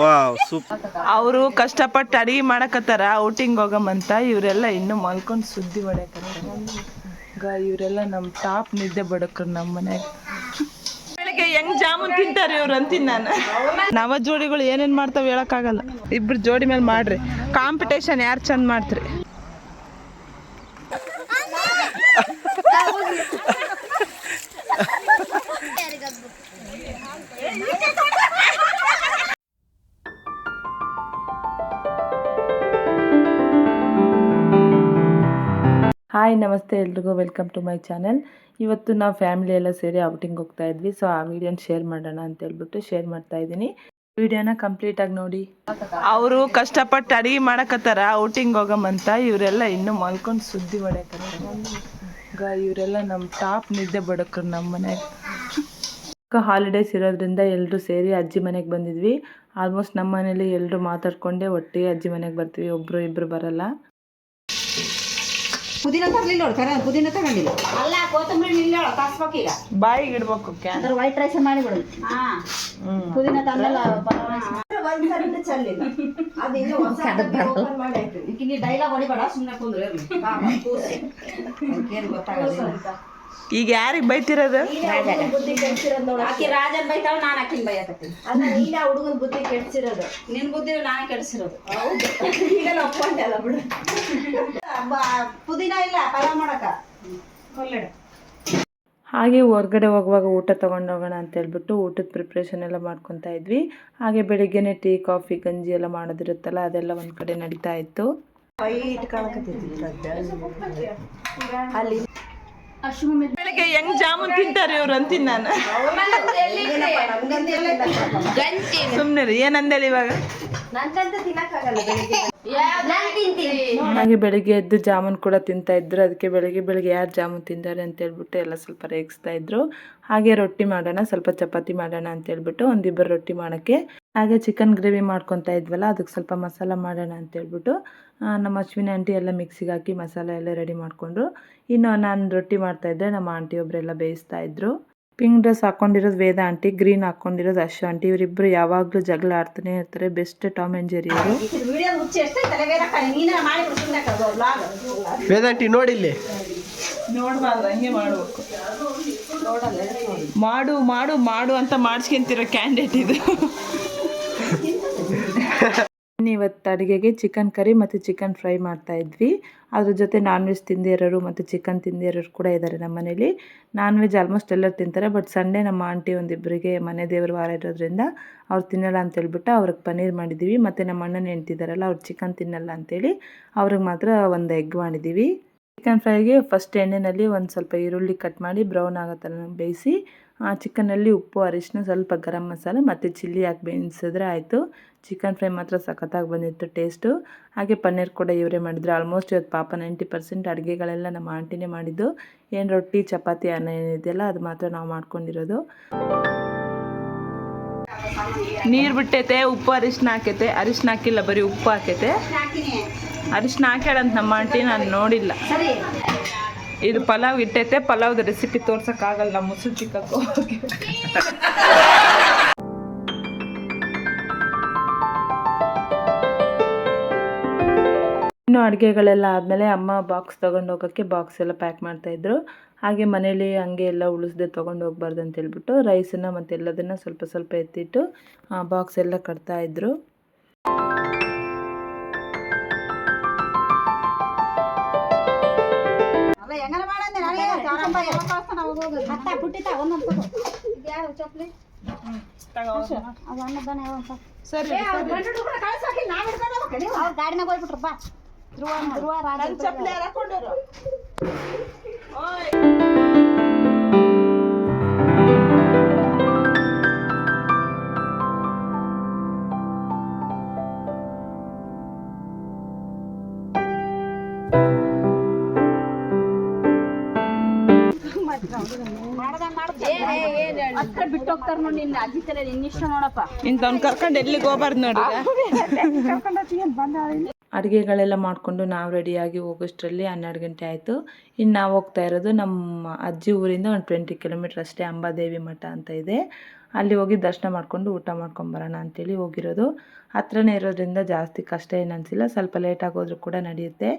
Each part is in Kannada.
Wow super. ಅವರು ಕಷ್ಟಪಟ್ಟು ಅಡಿಗೆ ಮಾಡಕತ್ತಾರ ಔಟಿಂಗ್ ಹೋಗಮಂತ. ಇವರೆಲ್ಲ ಇನ್ನು ಮಲ್ಕೊಂಡು ಸುದ್ದಿ ಹೊಡ್ಯಾಕತ್ತಾರ. ಇವರೆಲ್ಲ ನಮ್ಮ ಟಾಪ್ ನಿದ್ದೆ ಬಡಕ್ರು ನಮ್ಮ ಮನ್ಯಾಗ. ಬೆಳಗ್ಗೆ ಹೆಂಗ್ ಜಾಮೂನ್ ತಿಂತಾರೆ ಇವ್ರು ಅಂತೀನಿ ನಾನು. ನವ ಜೋಡಿಗಳು ಏನೇನ್ ಮಾಡ್ತಾವ ಹೇಳಕ್ಕಾಗಲ್ಲ. ಇಬ್ರು ಜೋಡಿ ಮೇಲೆ ಮಾಡ್ರಿ ಕಾಂಪಿಟೇಷನ್, ಯಾರು ಚಂದ ಮಾಡ್ತ್ರಿ. ಹಾಯ್ ನಮಸ್ತೆ ಎಲ್ರಿಗೂ, ವೆಲ್ಕಮ್ ಟು ಮೈ ಚಾನೆಲ್. ಇವತ್ತು ನಾವು ಫ್ಯಾಮಿಲಿ ಎಲ್ಲ ಸೇರಿ ಔಟಿಂಗ್ ಹೋಗ್ತಾ ಇದ್ವಿ. ಸೊ ಆ ವಿಡಿಯೋನ ಶೇರ್ ಮಾಡೋಣ ಅಂತ ಹೇಳ್ಬಿಟ್ಟು ಶೇರ್ ಮಾಡ್ತಾ ಇದ್ದೀನಿ. ವಿಡಿಯೋನ ಕಂಪ್ಲೀಟ್ ಆಗಿ ನೋಡಿ. ಅವರು ಕಷ್ಟಪಟ್ಟು ಅಡಿಗೆ ಮಾಡಕತ್ತಾರ ಔಟಿಂಗ್ ಹೋಗಮಂತ. ಇವರೆಲ್ಲ ಇನ್ನು ಮಲ್ಕೊಂಡು ಸುದ್ದಿ ಹೊಡ್ಯಾಕತ್ತಾರ. ಇವರೆಲ್ಲ ನಮ್ಮ ಟಾಪ್ ನಿದ್ದೆ ಬಡಕ್ರು ನಮ್ಮ ಮನ್ಯಾಗ. ಹಾಲಿಡೇಸ್ ಇರೋದ್ರಿಂದ ಎಲ್ಲರೂ ಸೇರಿ ಅಜ್ಜಿ ಮನೆಗೆ ಬಂದಿದ್ವಿ. ಆಲ್ಮೋಸ್ಟ್ ನಮ್ಮ ಮನೇಲಿ ಎಲ್ಲರೂ ಮಾತಾಡ್ಕೊಂಡೆ ಒಟ್ಟಿಗೆ ಅಜ್ಜಿ ಮನೆಗೆ ಬರ್ತೀವಿ, ಒಬ್ರು ಇಬ್ರು ಬರಲ್ಲ. ಪುದೀನ ತರಲಿಲ್ಲ ನೋಡ್ತಾರೆ, ಪುದೀನ ತಗೊಂಡಿಲ್ಲ. ಅಲ್ಲ ಕೊತ್ತಂಬರಿ ಇಲ್ಲ ಕಸ್ಬೇಕು. ಈಗ ಬಾಯಿಗೆ ಇಡ್ಬೇಕು ಅದ್ರ ವೈಟ್ ರೈಸ್ ಮಾಡಿಬಿಡು. ಪುದೀನ ತಂದಲ್ಲ ಚೆಲ್ಲಿಲ್ಲ. ನೀ ಡೈಲಾಗ್ ಹೊಡಿಬೇಡ, ಸುಮ್ಮನೆ ಕುಂದ್ರೆ ಈಗ ಯಾರಿಗೆ ಬೈತಿರೋದು? ಆಕಿ ರಾಜನ್ ಬೈತಾಳ, ನಾನು ಆಕಿನ ಬೈಯಕತ್ತೀನಿ. ಅಲ್ಲ ನೀನ ಹುಡುಗನ ಬುದ್ಧಿ ಕೆಡ್ಸಿರೋದು, ನಿನ್ ಬುದ್ಧಿ ನಾನೇ ಕೆಡ್ಸಿರೋದು. ಈಗ ಒಪ್ಕೊಂಡಲ್ಲ ಬಿಡು. ಪುದೀನ ಇಲ್ಲ ಪಲಾವ್ ಮಾಡಕ. ಹಾಗೆ ಹೊರಗಡೆ ಹೋಗುವಾಗ ಊಟ ತೊಗೊಂಡು ಹೋಗೋಣ ಅಂತ ಹೇಳ್ಬಿಟ್ಟು ಊಟದ ಪ್ರಿಪ್ರೇಷನ್ ಎಲ್ಲ ಮಾಡ್ಕೊತಾ ಇದ್ವಿ. ಹಾಗೆ ಬೆಳಿಗ್ಗೆನೆ ಟೀ ಕಾಫಿ ಗಂಜಿ ಎಲ್ಲ ಮಾಡೋದಿರುತ್ತಲ್ಲ, ಅದೆಲ್ಲ ಒಂದು ಕಡೆ ನಡೀತಾ ಇತ್ತು. ಬೆಳಿಗ್ಗೆ ಹೆಂಗ್ ಜಾಮೂನ್ ತಿಂತಾರೆ ಇವ್ರು ಅಂತೀನಿ ನಾನು. ಸುಮ್ನೆ ಏನಂದೇಳಿ ಇವಾಗ. ಹಾಗೆ ಬೆಳಿಗ್ಗೆ ಎದ್ದು ಜಾಮೂನ್ ಕೂಡ ತಿಂತಾ ಇದ್ರು. ಅದಕ್ಕೆ ಬೆಳಿಗ್ಗೆ ಯಾರು ಜಾಮೂನ್ ತಿಂತಾರೆ ಅಂತ ಹೇಳ್ಬಿಟ್ಟು ಎಲ್ಲ ಸ್ವಲ್ಪ ರೇಗಿಸ್ತಾ ಇದ್ರು. ಹಾಗೆ ರೊಟ್ಟಿ ಮಾಡೋಣ, ಸ್ವಲ್ಪ ಚಪಾತಿ ಮಾಡೋಣ ಅಂತ ಹೇಳ್ಬಿಟ್ಟು ಒಂದಿಬ್ಬರು ರೊಟ್ಟಿ ಮಾಡೋಕ್ಕೆ. ಹಾಗೆ ಚಿಕನ್ ಗ್ರೇವಿ ಮಾಡ್ಕೊತಾ ಇದ್ವಲ್ಲ, ಅದಕ್ಕೆ ಸ್ವಲ್ಪ ಮಸಾಲ ಮಾಡೋಣ ಅಂತ ಹೇಳ್ಬಿಟ್ಟು ನಮ್ಮ ಅಶ್ವಿನಿ ಆಂಟಿ ಎಲ್ಲ ಮಿಕ್ಸಿಗೆ ಹಾಕಿ ಮಸಾಲ ಎಲ್ಲ ರೆಡಿ ಮಾಡಿಕೊಂಡ್ರು. ಇನ್ನು ನಾನು ರೊಟ್ಟಿ ಮಾಡ್ತಾಯಿದ್ದೆ, ನಮ್ಮ ಆಂಟಿ ಒಬ್ಬರೆಲ್ಲ ಬೇಯಿಸ್ತಾ ಇದ್ರು. ಪಿಂಕ್ ಡ್ರೆಸ್ ಹಾಕೊಂಡಿರೋದು ವೇದ ಆಂಟಿ, ಗ್ರೀನ್ ಹಾಕೊಂಡಿರೋದು ಅಶ್ವ ಆಂಟಿ. ಇವರಿಬ್ಬರು ಯಾವಾಗಲೂ ಜಗಳ ಆಡ್ತಾನೆ ಇರ್ತಾರೆ. ಬೆಸ್ಟ್ ಟಾಮ್ ಆ್ಯಂಡ್ ಜೆರಿ ಇವರು. ವೇದ ಆಂಟಿ ನೋಡಿಲ್ಲಿ ನೋಡ್ಬಾರ್ದು, ಹಂಗೆ ಮಾಡ್ಬೇಕು. ಮಾಡು ಮಾಡು ಮಾಡು ಅಂತ ಮಾಡಿಸ್ಕೊಂತಿರೋ ಕ್ಯಾಂಡಿಡೇಟ್ ಇದು. ಇವತ್ತು ಅಡುಗೆಗೆ ಚಿಕನ್ ಕರಿ ಮತ್ತು ಚಿಕನ್ ಫ್ರೈ ಮಾಡ್ತಾ ಇದ್ವಿ. ಅದ್ರ ಜೊತೆ ನಾನ್ ವೆಜ್ ತಿಂದೇ ಇರೋರು ಮತ್ತು ಚಿಕನ್ ತಿಂದೇ ಇರೋರು ಕೂಡ ಇದ್ದಾರೆ ನಮ್ಮ ಮನೇಲಿ. ನಾನ್ ವೆಜ್ ಆಲ್ಮೋಸ್ಟ್ ಎಲ್ಲರೂ ತಿಂತಾರೆ. ಬಟ್ ಸಂಡೇ ನಮ್ಮ ಆಂಟಿ ಒಂದಿಬ್ಬರಿಗೆ ಮನೆ ದೇವ್ರ ವಾರ ಇರೋದ್ರಿಂದ ಅವ್ರು ತಿನ್ನಲ್ಲ ಅಂತ ಹೇಳ್ಬಿಟ್ಟು ಅವ್ರಿಗೆ ಪನ್ನೀರ್ ಮಾಡಿದ್ದೀವಿ. ಮತ್ತು ನಮ್ಮ ಅಣ್ಣನ ಹೆಂಡ್ತಿದ್ದಾರಲ್ಲ, ಅವ್ರು ಚಿಕನ್ ತಿನ್ನಲ್ಲ ಅಂತೇಳಿ ಅವ್ರಿಗೆ ಮಾತ್ರ ಒಂದು ಎಗ್ ಮಾಡಿದ್ದೀವಿ. ಚಿಕನ್ ಫ್ರೈಗೆ ಫಸ್ಟ್ ಎಣ್ಣೆಯಲ್ಲಿ ಒಂದು ಸ್ವಲ್ಪ ಈರುಳ್ಳಿ ಕಟ್ ಮಾಡಿ ಬ್ರೌನ್ ಆಗೋ ಥರ ಬೇಯಿಸಿ, ಚಿಕನಲ್ಲಿ ಉಪ್ಪು ಅರಿಶಿನ ಸ್ವಲ್ಪ ಗರಂ ಮಸಾಲೆ ಮತ್ತು ಚಿಲ್ಲಿ ಹಾಕಿ ಬೇಯಿಸಿದ್ರೆ ಆಯಿತು. ಚಿಕನ್ ಫ್ರೈ ಮಾತ್ರ ಸಖತ್ತಾಗಿ ಬಂದಿತ್ತು ಟೇಸ್ಟು. ಹಾಗೆ ಪನ್ನೀರ್ ಕೂಡ ಇವರೇ ಮಾಡಿದ್ರು. ಆಲ್ಮೋಸ್ಟ್ ಇವತ್ತು ಪಾಪ 90% ಅಡುಗೆಗಳೆಲ್ಲ ನಮ್ಮ ಆಂಟಿನೇ ಮಾಡಿದ್ದು. ಏನು ರೊಟ್ಟಿ ಚಪಾತಿ ಅನ್ನ ಏನಿದೆಯಲ್ಲ ಅದು ಮಾತ್ರ ನಾವು ಮಾಡ್ಕೊಂಡಿರೋದು. ನೀರು ಬಿಟ್ಟೈತೆ, ಉಪ್ಪು ಅರಿಶಿನ ಹಾಕೈತೆ. ಅರಿಶಿನ ಹಾಕಿಲ್ಲ, ಬರೀ ಉಪ್ಪು ಹಾಕೈತೆ. ಅರಿಶಿನ ಹಾಕ್ಯಾಳಂತ ನಮ್ಮ ಆಂಟಿ, ನಾನು ನೋಡಿಲ್ಲ. ಇದು ಪಲಾವ್ ಇಟ್ಟೈತೆ. ಪಲಾವ್ದು ರೆಸಿಪಿ ತೋರ್ಸೋಕ್ಕಾಗಲ್ಲ, ಮುಸುಳು ಚಿಕ್ಕಕ್ಕೆ ಹೋಗಿ. ಇನ್ನು ಅಡುಗೆಗಳೆಲ್ಲ ಆದಮೇಲೆ ಅಮ್ಮ ಬಾಕ್ಸ್ ತೊಗೊಂಡು ಹೋಗೋಕ್ಕೆ ಬಾಕ್ಸ್ ಎಲ್ಲ ಪ್ಯಾಕ್ ಮಾಡ್ತಾಯಿದ್ರು. ಹಾಗೆ ಮನೇಲಿ ಹಂಗೆ ಎಲ್ಲ ಉಳಿಸ್ದೆ ತೊಗೊಂಡು ಹೋಗ್ಬಾರ್ದು ಅಂತ ಹೇಳ್ಬಿಟ್ಟು ರೈಸನ್ನು ಮತ್ತು ಎಲ್ಲದನ್ನು ಸ್ವಲ್ಪ ಸ್ವಲ್ಪ ಎತ್ತಿಟ್ಟು ಬಾಕ್ಸ್ ಎಲ್ಲ ಕಟ್ತಾಯಿದ್ರು. ಗಾಡಿನಾಗ ಹೋಗ್ಬಿಟ್ರಪ್ಪ. ಧ್ರುವ ರಾಜ ಚಪ್ಪಲಿ ಹಾಕೊಂಡರು. ಬಿಟ್ಟು ಹೋಗ್ತಾರ ನೋಡಿ. ನಿನ್ನ ಅಜ್ಜಿ ತರ ನಿನ್ನಿಷ್ಟ ನೋಡಪ್ಪ. ಇಂಥವ್ನು ಕರ್ಕೊಂಡು ಎಲ್ಲಿಗೆ ಹೋಗ್ಬಾರ್ದು ನೋಡಿ. ಅಡುಗೆಗಳೆಲ್ಲ ಮಾಡಿಕೊಂಡು ನಾವು ರೆಡಿಯಾಗಿ ಹೋಗೋಷ್ಟರಲ್ಲಿ 12 ಗಂಟೆ ಆಯಿತು. ಇನ್ನು ನಾವು ಹೋಗ್ತಾ ಇರೋದು ನಮ್ಮ ಅಜ್ಜಿ ಊರಿಂದ ಒಂದು 20 ಕಿಲೋಮೀಟ್ರ್ ಅಷ್ಟೇ ಅಂಬಾದೇವಿ ಮಠ ಅಂತ ಇದೆ. ಅಲ್ಲಿ ಹೋಗಿ ದರ್ಶನ ಮಾಡಿಕೊಂಡು ಊಟ ಮಾಡ್ಕೊಂಬರೋಣ ಅಂತೇಳಿ ಹೋಗಿರೋದು. ಹತ್ರನೇ ಇರೋದ್ರಿಂದ ಜಾಸ್ತಿ ಕಷ್ಟ ಏನು ಅನಿಸಿಲ್ಲ, ಸ್ವಲ್ಪ ಲೇಟಾಗಿ ಹೋದರೂ ಕೂಡ ನಡೆಯುತ್ತೆ.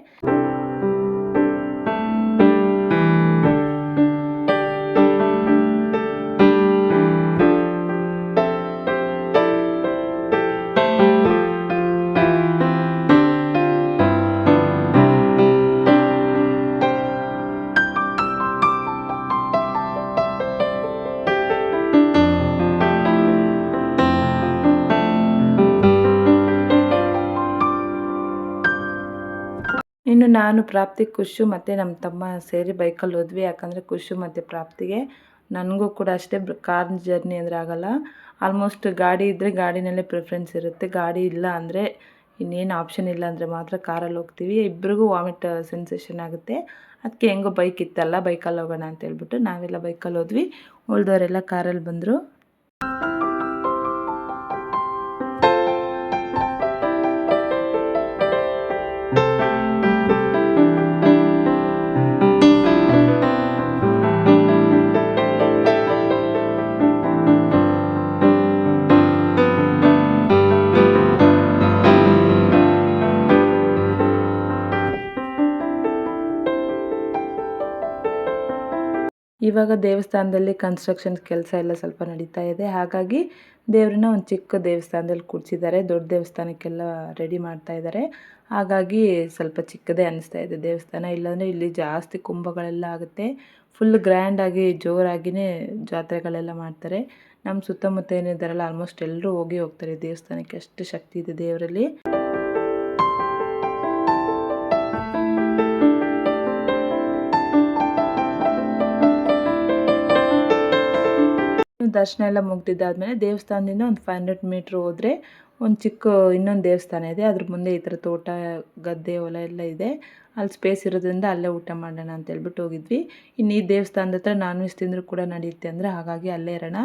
ಇನ್ನು ನಾನು ಪ್ರಾಪ್ತಿ, ಖುಷು ಮತ್ತು ನಮ್ಮ ತಮ್ಮ ಸೇರಿ ಬೈಕಲ್ಲಿ ಹೋದ್ವಿ. ಯಾಕಂದರೆ ಖುಷು ಮತ್ತು ಪ್ರಾಪ್ತಿಗೆ, ನನಗೂ ಕೂಡ ಅಷ್ಟೇ ಕಾರ್ ಜರ್ನಿ ಅಂದರೆ ಆಗೋಲ್ಲ. ಆಲ್ಮೋಸ್ಟ್ ಗಾಡಿ ಇದ್ದರೆ ಗಾಡಿನಲ್ಲೇ ಪ್ರಿಫರೆನ್ಸ್ ಇರುತ್ತೆ. ಗಾಡಿ ಇಲ್ಲ ಅಂದರೆ ಇನ್ನೇನು ಆಪ್ಷನ್ ಇಲ್ಲ ಅಂದರೆ ಮಾತ್ರ ಕಾರಲ್ಲಿ ಹೋಗ್ತೀವಿ. ಇಬ್ರಿಗೂ ವಾಮಿಟ್ ಸೆನ್ಸೇಷನ್ ಆಗುತ್ತೆ. ಅದಕ್ಕೆ ಹೆಂಗೋ ಬೈಕ್ ಇತ್ತಲ್ಲ, ಬೈಕಲ್ಲಿ ಹೋಗೋಣ ಅಂತ ಹೇಳ್ಬಿಟ್ಟು ನಾವೆಲ್ಲ ಬೈಕಲ್ಲಿ ಹೋದ್ವಿ. ಉಳಿದವರೆಲ್ಲ ಕಾರಲ್ಲಿ ಬಂದರು. ಇವಾಗ ದೇವಸ್ಥಾನದಲ್ಲಿ ಕನ್ಸ್ಟ್ರಕ್ಷನ್ ಕೆಲಸ ಎಲ್ಲ ಸ್ವಲ್ಪ ನಡೀತಾ ಇದೆ. ಹಾಗಾಗಿ ದೇವ್ರನ್ನ ಒಂದು ಚಿಕ್ಕ ದೇವಸ್ಥಾನದಲ್ಲಿ ಕೂರಿಸಿದ್ದಾರೆ. ದೊಡ್ಡ ದೇವಸ್ಥಾನಕ್ಕೆಲ್ಲ ರೆಡಿ ಮಾಡ್ತಾ ಇದ್ದಾರೆ. ಹಾಗಾಗಿ ಸ್ವಲ್ಪ ಚಿಕ್ಕದೇ ಅನ್ನಿಸ್ತಾ ಇದೆ ದೇವಸ್ಥಾನ. ಇಲ್ಲಾಂದರೆ ಇಲ್ಲಿ ಜಾಸ್ತಿ ಕುಂಭಗಳೆಲ್ಲ ಆಗುತ್ತೆ. ಫುಲ್ ಗ್ರ್ಯಾಂಡಾಗಿ ಜೋರಾಗಿಯೇ ಜಾತ್ರೆಗಳೆಲ್ಲ ಮಾಡ್ತಾರೆ. ನಮ್ಮ ಸುತ್ತಮುತ್ತ ಏನಿದ್ದಾರಲ್ಲ ಆಲ್ಮೋಸ್ಟ್ ಎಲ್ಲರೂ ಹೋಗ್ತಾರೆ ದೇವಸ್ಥಾನಕ್ಕೆ. ಅಷ್ಟು ಶಕ್ತಿ ಇದೆ ದೇವರಲ್ಲಿ. ದರ್ಶನ ಎಲ್ಲ ಮುಗ್ದಿದ್ದಾದಮೇಲೆ ದೇವಸ್ಥಾನದಿಂದ ಒಂದು 500 ಮೀಟ್ರ್ ಹೋದರೆ ಒಂದು ಚಿಕ್ಕ ಇನ್ನೊಂದು ದೇವಸ್ಥಾನ ಇದೆ. ಅದ್ರ ಮುಂದೆ ಈ ಥರ ತೋಟ, ಗದ್ದೆ, ಹೊಲ ಎಲ್ಲ ಇದೆ. ಅಲ್ಲಿ ಸ್ಪೇಸ್ ಇರೋದ್ರಿಂದ ಅಲ್ಲೇ ಊಟ ಮಾಡೋಣ ಅಂತ ಹೇಳ್ಬಿಟ್ಟು ಹೋಗಿದ್ವಿ. ಇನ್ನು ಈ ದೇವಸ್ಥಾನದ ಹತ್ರ ನಾನ್ ವೆಜ್ ತಿಂದರೂ ಕೂಡ ನಡೆಯುತ್ತೆ ಅಂದರೆ ಹಾಗಾಗಿ ಅಲ್ಲೇ ಇರೋಣ.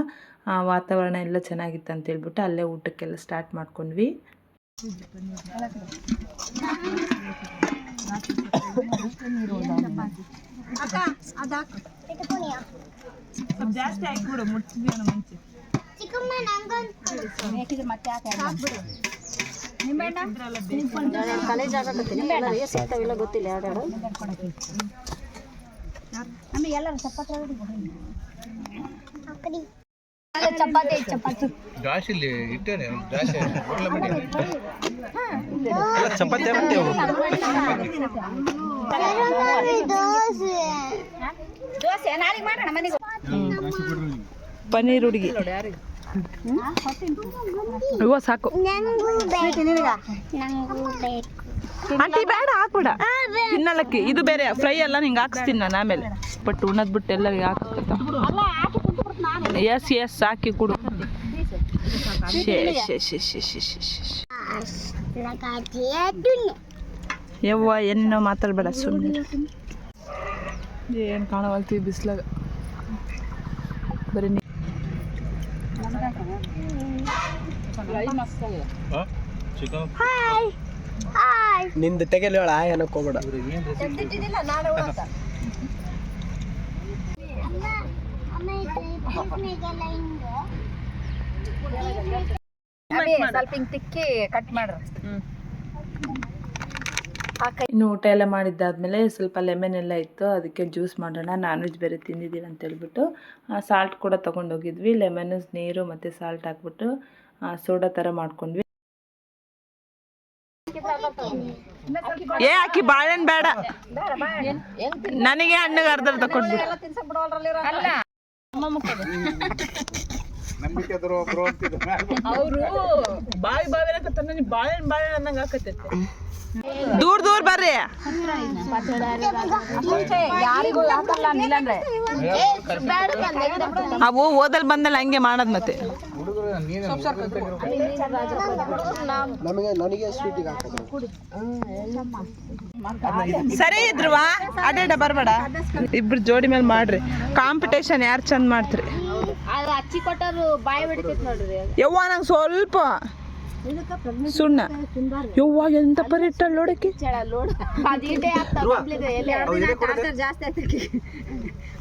ವಾತಾವರಣ ಎಲ್ಲ ಚೆನ್ನಾಗಿತ್ತು ಅಂತ ಹೇಳ್ಬಿಟ್ಟು ಅಲ್ಲೇ ಊಟಕ್ಕೆಲ್ಲ ಸ್ಟಾರ್ಟ್ ಮಾಡ್ಕೊಂಡ್ವಿ. ಜಾಸ್ತಿ ಹಾಕ್ಬಿಡು, ಮುಟ್ಟಿ ಮುಂಚೆ ಗೊತ್ತಿಲ್ಲ ಎರಡು ಎಲ್ಲರೂ ಚಪಾತಿ ಚಪಾತಿ ದಾಶಿಲಿ ಇಟ್ಟೇನೆ ದಾಶಿ ಚಪಾತಿ ದೋಸೆ ನಾಳೆಗೆ ಮಾಡೋಣ ಮನೆಗೆ. ಪನ್ನೀರ್ ಹುಡುಗಿ ಇವ ಸಾಕು. ಆಂಟಿ ಬೇಡ ಹಾಕ್ಬಿಡ, ತಿನ್ನಲಕ್ಕಿ ಇದು ಬೇರೆ ಫ್ರೈ ಎಲ್ಲ ನಿಂಗೆ ಹಾಕ್ಸ್ತೀನಿ ನಾನು ಆಮೇಲೆ. ಬಟ್ ಉಣ್ಣದ್ ಬಿಟ್ಟು ಎಲ್ಲರಿಗೆ ಹಾಕತ್ತ. ಎಸ್ ಹಾಕಿ ಕೊಡು. ಯವ್ವ ಏನೋ ಮಾತಾಡ್ಬೇಡ ಸುಮ್ಮನೆ. ಏನು ಕಾಣವಲ್ತೀವಿ ಬಿಸ್ಲಾಗ ಬರೀ. ನಿಂದು ತೆಗೆಲ್ಲ ಏನಕ್ಕೆ ಹೋಗ್ಬೇಡ. ಸ್ವಲ್ಪ ಹಿಂಗ್ ತಿಕ್ಕಿ ಕಟ್ ಮಾಡ್ರಿ. ಇನ್ನು ಊಟ ಎಲ್ಲ ಮಾಡಿದ್ದಾದ್ಮೇಲೆ ಸ್ವಲ್ಪ ಲೆಮನ್ ಎಲ್ಲ ಇತ್ತು, ಅದಕ್ಕೆ ಜ್ಯೂಸ್ ಮಾಡೋಣ. ನಾನ್ ವೆಜ್ ಬೇರೆ ತಿಂದಿದ್ದೀವಿ ಅಂತ ಹೇಳ್ಬಿಟ್ಟು ಸಾಲ್ಟ್ ಕೂಡ ತೊಗೊಂಡೋಗಿದ್ವಿ. ಲೆಮನ್, ನೀರು ಮತ್ತು ಸಾಲ್ಟ್ ಹಾಕ್ಬಿಟ್ಟು ಸೋಡಾ ಥರ ಮಾಡ್ಕೊಂಡ್ವಿ. ಹಾಕಿ ಬಾಳೆಹಣ್ಣು ಬೇಡ ನನಗೆ, ಹಣ್ಣಿಗೆ ಅರ್ಧ ತಗೊಂಡ್ವಿ. ಅವರು ಬಾಯಿ ಬಾಳೆಹಣ್ಣು ಅನ್ನಂಗೆ ಹಾಕತ್ತೈತೆ. ದೂರ ಬರ್ರಿ. ಅವು ಓದಲ್ ಬಂದಲ್ಲ ಹಂಗೆ ಮಾಡದ್. ಮತ್ತೆ ಸರಿ ಇದ್ರುವ ಅಡ್ಡ ಬರ್ಬೇಡ. ಇಬ್ರು ಜೋಡಿ ಮೇಲೆ ಮಾಡ್ರಿ ಕಾಂಪಿಟೇಷನ್, ಯಾರು ಚಂದ ಮಾಡ್ತೀರಿ. ಯವ್ವ ನಂಗೆ ಸ್ವಲ್ಪ ಸುಣ್ಣ. ಯವ್ವ ಎಂತ ಪರಿಟ್ಟಲ್ ನೋಡಕ್ಕೆ.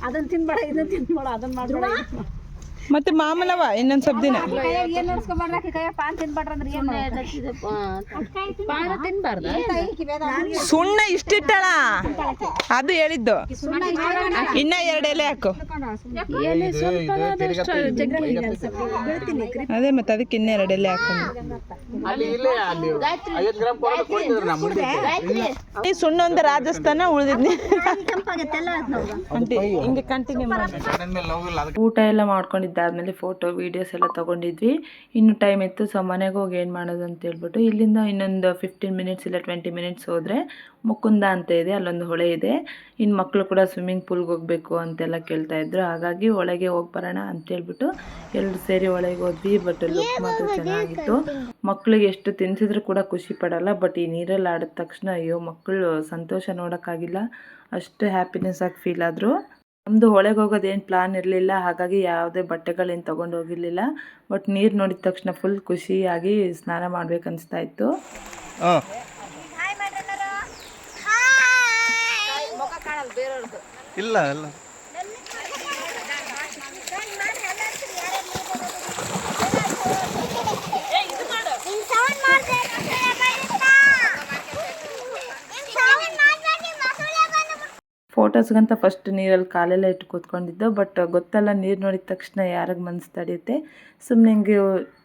ಅದನ್ನ ತಿನ್ಬೇಡ, ಇದನ್ನ ತಿನ್ಬೇಡ, ಅದನ್ನ ಮಾಡ್ಬೇಡ. ಮತ್ತೆ ಮಾಮೂಲವ ಇನ್ನೊಂದು ಸ್ವಲ್ಪ ದಿನ ಏನ್ ನಡ್ಸ್ಕೊಬಾರ್ದು ಕೈಯ ಪಾನ್ ತಿನ್ಬಾರ್ದು ಅಂದ್ರೆ ಪಾನ್ ತಿನ್ಬಾರ್ದು ಸುಣ್ಣ ಇಷ್ಟಿಟ್ಟಳ ಅದು ಹೇಳಿದ್ದು ಇನ್ನ 2 ಎಲೆ ಹಾಕು ಅದೇ ಮತ್ತೆ ಅದಕ್ಕೆ ಇನ್ನ 2 ಎಲೆ ಹಾಕು ಈ ಸುಣ್ಣ ಒಂದು ರಾಜಸ್ಥಾನ ಉಳಿದಿದ್ನಿ ಹಿಂಗೆ ಕಂಟಿನ್ಯೂ ಮಾಡಿ ಊಟ ಎಲ್ಲ ಮಾಡ್ಕೊಂಡಿದ್ದಾದ್ಮೇಲೆ ಫೋಟೋ ವೀಡಿಯೋಸ್ ಎಲ್ಲ ತೊಗೊಂಡಿದ್ವಿ. ಇನ್ನು ಟೈಮ್ ಇತ್ತು, ಸೊ ಮನೆಗೆ ಹೋಗಿ ಏನು ಮಾಡೋದು ಅಂತ ಹೇಳ್ಬಿಟ್ಟು ಇಲ್ಲಿಂದ ಇನ್ನೊಂದು 15 ಮಿನಿಟ್ಸ್ ಇಲ್ಲ 20 ಮಿನಿಟ್ಸ್ ಹೋದರೆ ಮುಕುಂದ ಅಂತ ಇದೆ, ಅಲ್ಲೊಂದು ಹೊಳೆ ಇದೆ. ಇನ್ನು ಮಕ್ಕಳು ಕೂಡ ಸ್ವಿಮ್ಮಿಂಗ್ ಪೂಲ್ಗೆ ಹೋಗಬೇಕು ಅಂತೆಲ್ಲ ಕೇಳ್ತಾಯಿದ್ರು. ಹಾಗಾಗಿ ಒಳಗೆ ಹೋಗಿ ಬರೋಣ ಅಂತೇಳ್ಬಿಟ್ಟು ಎಲ್ಲರೂ ಸೇರಿ ಒಳಗೆ ಹೋದ್ವಿ. ಬಟ್ ಲುಕ್ ಮಾತ್ರ ಚೆನ್ನಾಗಿತ್ತು. ಮಕ್ಕಳಿಗೆ ಎಷ್ಟು ತಿನ್ಸಿದ್ರು ಕೂಡ ಖುಷಿ ಪಡಲ್ಲ. ಬಟ್ ಈ ನೀರಲ್ಲಿ ಆಡಿದ ತಕ್ಷಣ ಅಯ್ಯೋ ಮಕ್ಕಳು ಸಂತೋಷ ನೋಡೋಕ್ಕಾಗಿಲ್ಲ, ಅಷ್ಟು ಹ್ಯಾಪಿನೆಸ್ ಆಗಿ ಫೀಲ್ ಆದರು. ನಮ್ಮದು ಹೊಳೆಗೆ ಹೋಗೋದೇನು ಪ್ಲಾನ್ ಇರಲಿಲ್ಲ, ಹಾಗಾಗಿ ಯಾವುದೇ ಬಟ್ಟೆಗಳೇನು ತೊಗೊಂಡು ಹೋಗಿರಲಿಲ್ಲ. ಬಟ್ ನೀರು ನೋಡಿದ ತಕ್ಷಣ ಫುಲ್ ಖುಷಿಯಾಗಿ ಸ್ನಾನ ಮಾಡ್ಬೇಕು ಅನಿಸ್ತಾ ಇತ್ತು. ಇಲ್ಲ ಇಲ್ಲ ಫೋಟೋಸ್ಗಂತ ಫಸ್ಟ್ ನೀರಲ್ಲಿ ಕಾಲೆಲ್ಲ ಇಟ್ಟು ಕೂತ್ಕೊಂಡಿದ್ದು. ಬಟ್ ಗೊತ್ತಲ್ಲ, ನೀರು ನೋಡಿದ ತಕ್ಷಣ ಯಾರಿಗೆ ಮನಸ್ಸು ತಡೆಯುತ್ತೆ. ಸುಮ್ಮನೆ ಹಿಂಗೆ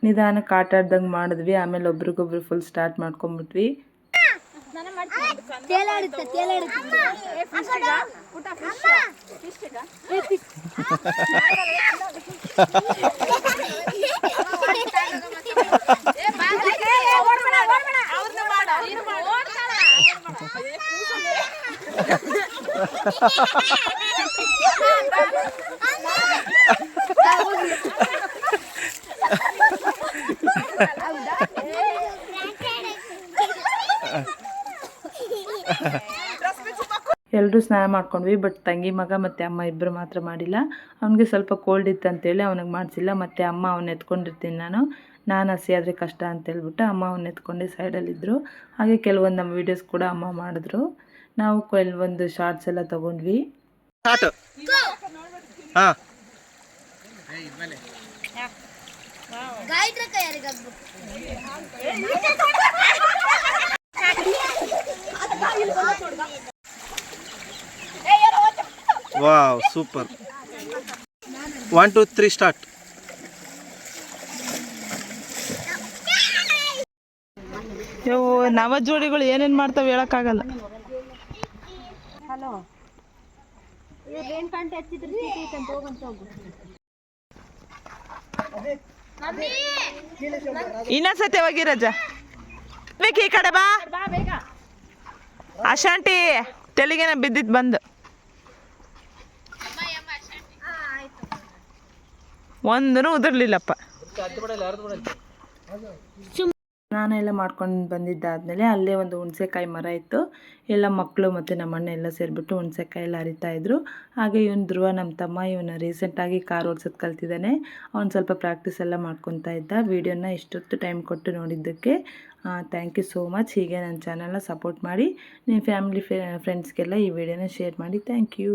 ನಿಧಾನಕ್ಕೆ ಆಟ ಆಡ್ದಂಗೆ ಮಾಡಿದ್ವಿ. ಆಮೇಲೆ ಒಬ್ರಿಗೊಬ್ರು ಫುಲ್ ಸ್ಟಾರ್ಟ್ ಮಾಡ್ಕೊಂಬಿಟ್ವಿ. ಎಲ್ಲರೂ ಸ್ನಾನ ಮಾಡ್ಕೊಂಡ್ವಿ. ಬಟ್ ತಂಗಿ ಮಗ ಮತ್ತು ಅಮ್ಮ ಇಬ್ಬರು ಮಾತ್ರ ಮಾಡಿಲ್ಲ. ಅವನಿಗೆ ಸ್ವಲ್ಪ ಕೋಲ್ಡ್ ಇತ್ತು ಅಂತೇಳಿ ಅವನಿಗೆ ಮಾಡಿಸಿಲ್ಲ. ಮತ್ತು ಅಮ್ಮ ಅವನ್ನ ಎತ್ಕೊಂಡಿರ್ತೀನಿ ನಾನು ಹಸಿ ಆದರೆ ಕಷ್ಟ ಅಂತೇಳ್ಬಿಟ್ಟು ಅಮ್ಮ ಅವನ್ನ ಎತ್ಕೊಂಡೆ ಸೈಡಲ್ಲಿದ್ದರು. ಹಾಗೆ ಕೆಲವೊಂದು ನಮ್ಮ ವೀಡಿಯೋಸ್ ಕೂಡ ಅಮ್ಮ ಮಾಡಿದ್ರು. ನಾವು ಕೆಲವೊಂದು ಶಾರ್ಟ್ಸ್ ಎಲ್ಲ ತೊಗೊಂಡ್ವಿ. Wow super. 1 2 3 ಸ್ಟಾರ್ಟ್. ನವ ಜೋಡಿಗಳು ಏನೇನು ಮಾಡ್ತಾವೆ ಹೇಳೋಕ್ಕಾಗಲ್ಲ. ಇನ್ನೊಂದ್ಸತಿ ಹೋಗಿ ರಜಾ ಈ ಕಡೆ ಬಾ. ಅಶಾಂಟಿ ತೆಲಿಗೆನ ಬಿದ್ದಿದ್ದು ಬಂದು ಒಂದೂ ಉದುರ್ಲಿಲ್ಲಪ್ಪ. ಸ್ನಾನ ಮಾಡ್ಕೊಂಡು ಬಂದಿದ್ದಾದಮೇಲೆ ಅಲ್ಲೇ ಒಂದು ಹುಣಸೆಕಾಯಿ ಮರ ಇತ್ತು. ಎಲ್ಲ ಮಕ್ಕಳು ಮತ್ತು ನಮ್ಮ ಅಣ್ಣ ಎಲ್ಲ ಸೇರಿಬಿಟ್ಟು ಹುಣಸೆಕಾಯಿ ಎಲ್ಲ ಹರಿತಾಯಿದ್ರು. ಹಾಗೆ ಇವನು ಧ್ರುವ ನಮ್ಮ ತಮ್ಮ, ಇವನು ರೀಸೆಂಟಾಗಿ ಕಾರ್ ಓಡಿಸೋದು ಕಲ್ತಿದ್ದಾನೆ. ಅವ್ನು ಸ್ವಲ್ಪ ಪ್ರಾಕ್ಟೀಸ್ ಎಲ್ಲ ಮಾಡ್ಕೊತಾ ಇದ್ದ. ವೀಡಿಯೋನ ಇಷ್ಟೊತ್ತು ಟೈಮ್ ಕೊಟ್ಟು ನೋಡಿದ್ದಕ್ಕೆ ಥ್ಯಾಂಕ್ ಯು ಸೋ ಮಚ್. ಹೀಗೆ ನನ್ನ ಚಾನಲ್ನ ಸಪೋರ್ಟ್ ಮಾಡಿ, ನಿಮ್ಮ ಫ್ಯಾಮಿಲಿ ಫ್ರೆಂಡ್ಸ್ಗೆಲ್ಲ ಈ ವಿಡಿಯೋನ ಶೇರ್ ಮಾಡಿ. Thank you.